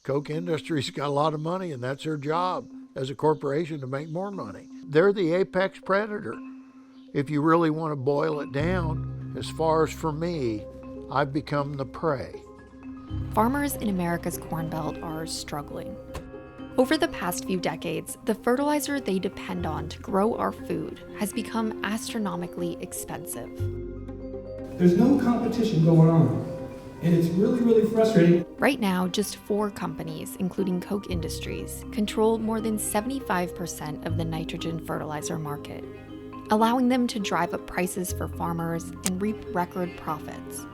Koch Industries got a lot of money, and that's their job as a corporation, to make more money. They're the apex predator. If you really want to boil it down, as far as for me, I've become the prey. Farmers in America's Corn Belt are struggling. Over the past few decades, the fertilizer they depend on to grow our food has become astronomically expensive. There's no competition going on, and it's really, really frustrating. Right now, just 4 companies, including Koch Industries, control more than 75% of the nitrogen fertilizer market, allowing them to drive up prices for farmers and reap record profits.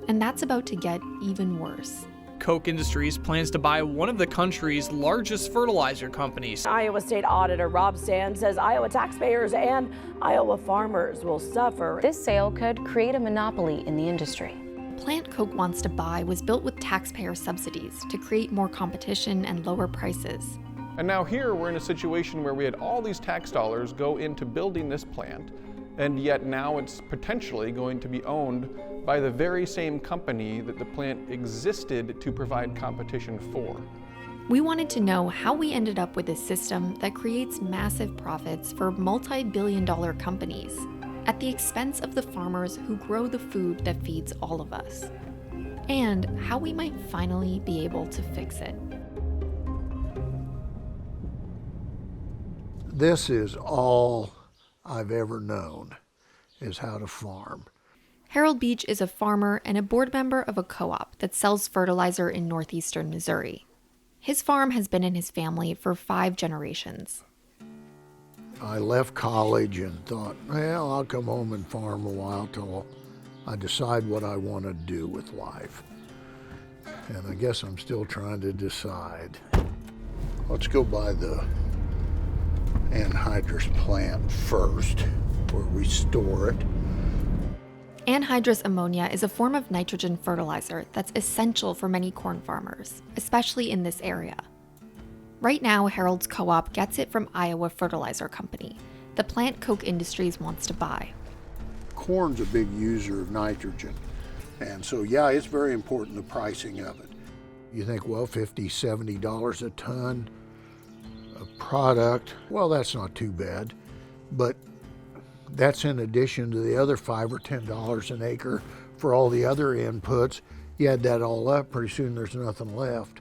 And that's about to get even worse. Koch Industries plans to buy one of the country's largest fertilizer companies. Iowa State Auditor Rob Sand says Iowa taxpayers and Iowa farmers will suffer. This sale could create a monopoly in the industry. The plant Koch wants to buy was built with taxpayer subsidies to create more competition and lower prices. And now here we're in a situation where we had all these tax dollars go into building this plant, and yet now it's potentially going to be owned by the very same company that the plant existed to provide competition for. We wanted to know how we ended up with a system that creates massive profits for multi-billion-dollar companies at the expense of the farmers who grow the food that feeds all of us, and how we might finally be able to fix it. This is all I've ever known, is how to farm. Harold Beach is a farmer and a board member of a co-op that sells fertilizer in northeastern Missouri. His farm has been in his family for 5 generations. I left college and thought, well, I'll come home and farm a while till I decide what I want to do with life. And I guess I'm still trying to decide. Let's go by the anhydrous plant first, where we store it. Anhydrous ammonia is a form of nitrogen fertilizer that's essential for many corn farmers, especially in this area. Right now, Harold's co-op gets it from Iowa Fertilizer Company, the plant Koch Industries wants to buy. Corn's a big user of nitrogen, and so yeah, it's very important, the pricing of it. You think, well, $50, $70 a ton of product, well, that's not too bad, but that's in addition to the other $5 or $10 an acre for all the other inputs. You add that all up, pretty soon there's nothing left.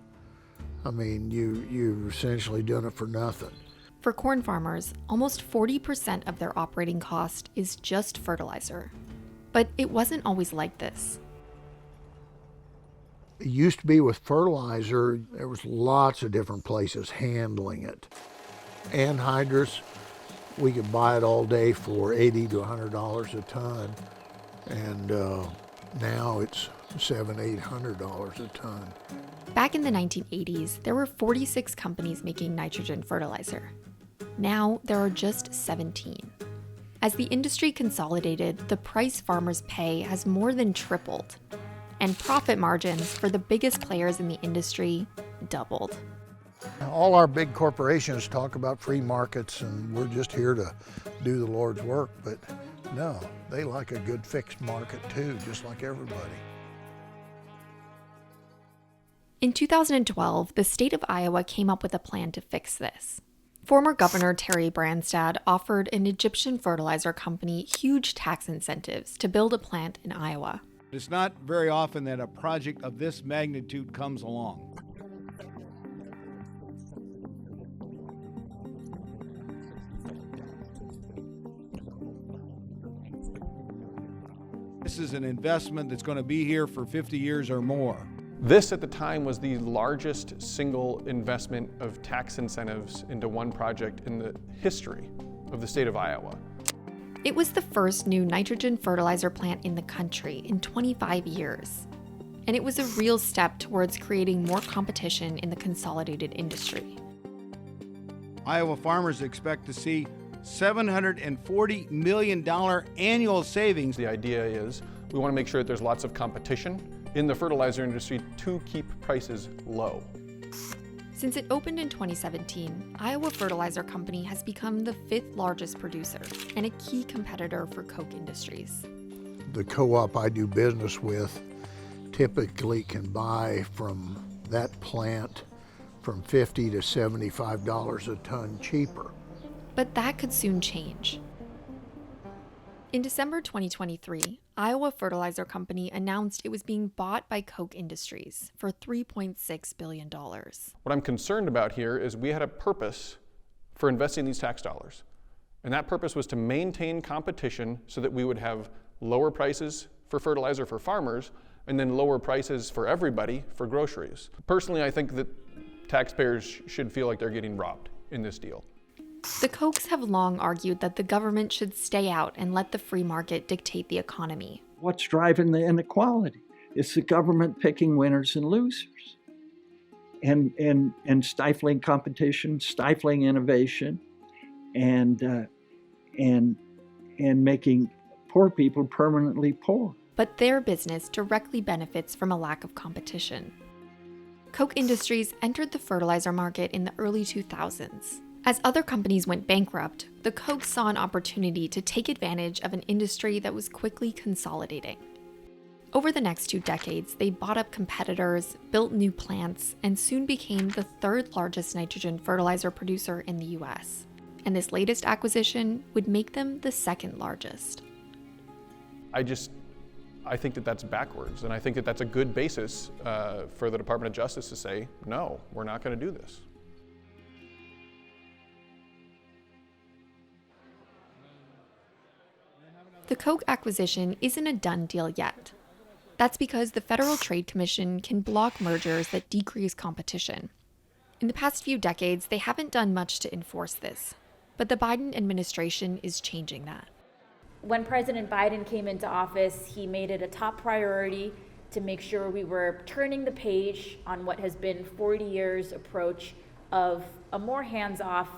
I mean, you've essentially done it for nothing. For corn farmers, almost 40% of their operating cost is just fertilizer. But it wasn't always like this. It used to be with fertilizer, there was lots of different places handling it. Anhydrous, we could buy it all day for $80 to $100 a ton, and now it's $700, $800 a ton. Back in the 1980s, there were 46 companies making nitrogen fertilizer. Now there are just 17. As the industry consolidated, the price farmers pay has more than tripled, and profit margins for the biggest players in the industry doubled. All our big corporations talk about free markets and we're just here to do the Lord's work, but no, they like a good fixed market too, just like everybody. In 2012, the state of Iowa came up with a plan to fix this. Former Governor Terry Branstad offered an Egyptian fertilizer company huge tax incentives to build a plant in Iowa. It's not very often that a project of this magnitude comes along. This is an investment that's going to be here for 50 years or more. This at the time was the largest single investment of tax incentives into one project in the history of the state of Iowa. It was the first new nitrogen fertilizer plant in the country in 25 years. And it was a real step towards creating more competition in the consolidated industry. Iowa farmers expect to see $740 million annual savings. The idea is we want to make sure that there's lots of competition in the fertilizer industry to keep prices low. Since it opened in 2017, Iowa Fertilizer Company has become the 5th largest producer and a key competitor for Koch Industries. The co-op I do business with typically can buy from that plant from $50 to $75 a ton cheaper. But that could soon change. In December 2023, Iowa Fertilizer Company announced it was being bought by Koch Industries for $3.6 billion. What I'm concerned about here is we had a purpose for investing these tax dollars. And that purpose was to maintain competition so that we would have lower prices for fertilizer for farmers and then lower prices for everybody for groceries. Personally, I think that taxpayers should feel like they're getting robbed in this deal. The Kochs have long argued that the government should stay out and let the free market dictate the economy. What's driving the inequality? It's the government picking winners and losers and stifling competition, stifling innovation, and making poor people permanently poor. But their business directly benefits from a lack of competition. Koch Industries entered the fertilizer market in the early 2000s. As other companies went bankrupt, the Kochs saw an opportunity to take advantage of an industry that was quickly consolidating. Over the next 2 decades, they bought up competitors, built new plants, and soon became the 3rd largest nitrogen fertilizer producer in the US. And this latest acquisition would make them the 2nd largest. I think that that's backwards, and I think that that's a good basis for the Department of Justice to say, no, we're not going to do this. The Koch acquisition isn't a done deal yet. That's because the Federal Trade Commission can block mergers that decrease competition. In the past few decades, they haven't done much to enforce this, but the Biden administration is changing that. When President Biden came into office, he made it a top priority to make sure we were turning the page on what has been 40 years' approach of a more hands-off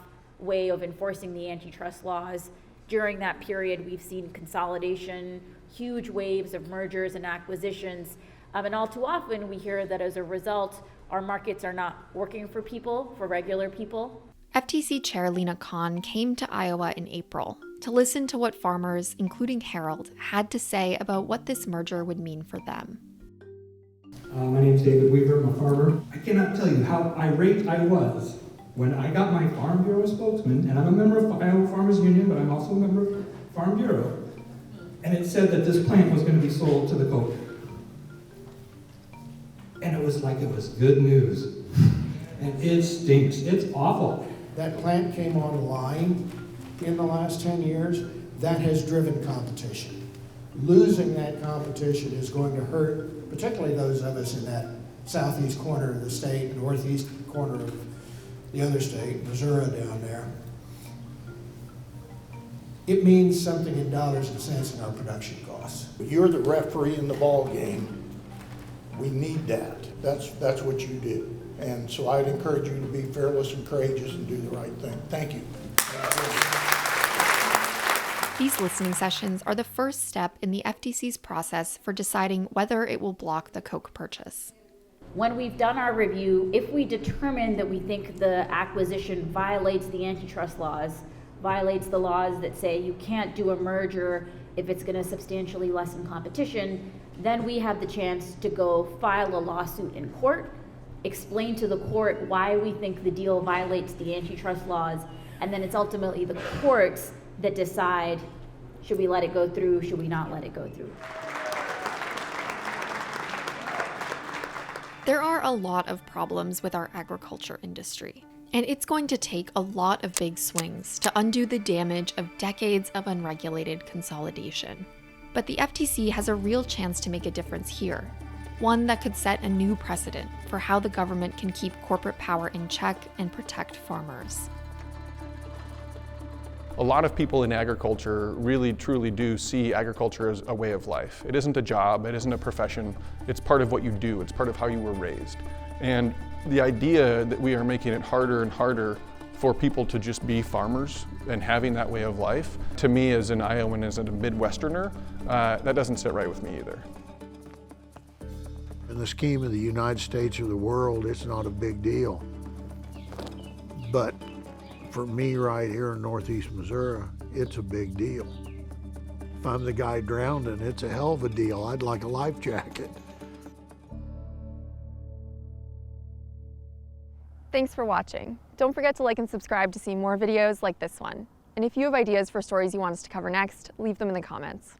way of enforcing the antitrust laws. During that period, we've seen consolidation, huge waves of mergers and acquisitions, and all too often we hear that as a result, our markets are not working for people, for regular people. FTC Chair Lena Khan came to Iowa in April to listen to what farmers, including Harold, had to say about what this merger would mean for them. My name's David Weaver, I'm a farmer. I cannot tell you how irate I was when I got my Farm Bureau spokesman, and I'm a member of Iowa Farmers Union, but I'm also a member of Farm Bureau, and it said that this plant was going to be sold to the Koch. And it was like it was good news. And it stinks. It's awful. That plant came online in the last 10 years. That has driven competition. Losing that competition is going to hurt, particularly those of us in that southeast corner of the state, northeast corner of the other state, Missouri down there. It means something in dollars and cents in our production costs. You're the referee in the ball game. We need that. That's what you do. And so I'd encourage you to be fearless and courageous and do the right thing. Thank you. These listening sessions are the first step in the FTC's process for deciding whether it will block the Koch purchase. When we've done our review, if we determine that we think the acquisition violates the antitrust laws, violates the laws that say you can't do a merger if it's going to substantially lessen competition, then we have the chance to go file a lawsuit in court, explain to the court why we think the deal violates the antitrust laws, and then it's ultimately the courts that decide, should we let it go through, should we not let it go through. There are a lot of problems with our agriculture industry, and it's going to take a lot of big swings to undo the damage of decades of unregulated consolidation. But the FTC has a real chance to make a difference here, one that could set a new precedent for how the government can keep corporate power in check and protect farmers. A lot of people in agriculture really truly do see agriculture as a way of life. It isn't a job, it isn't a profession, it's part of what you do, it's part of how you were raised. And the idea that we are making it harder and harder for people to just be farmers and having that way of life, to me as an Iowan, as a Midwesterner, that doesn't sit right with me either. In the scheme of the United States or the world, it's not a big deal. But for me right here in northeast Missouri, it's a big deal. If I'm the guy drowning, it's a hell of a deal. I'd like a life jacket. Thanks for watching. Don't forget to like and subscribe to see more videos like this one. And if you have ideas for stories you want us to cover next, leave them in the comments.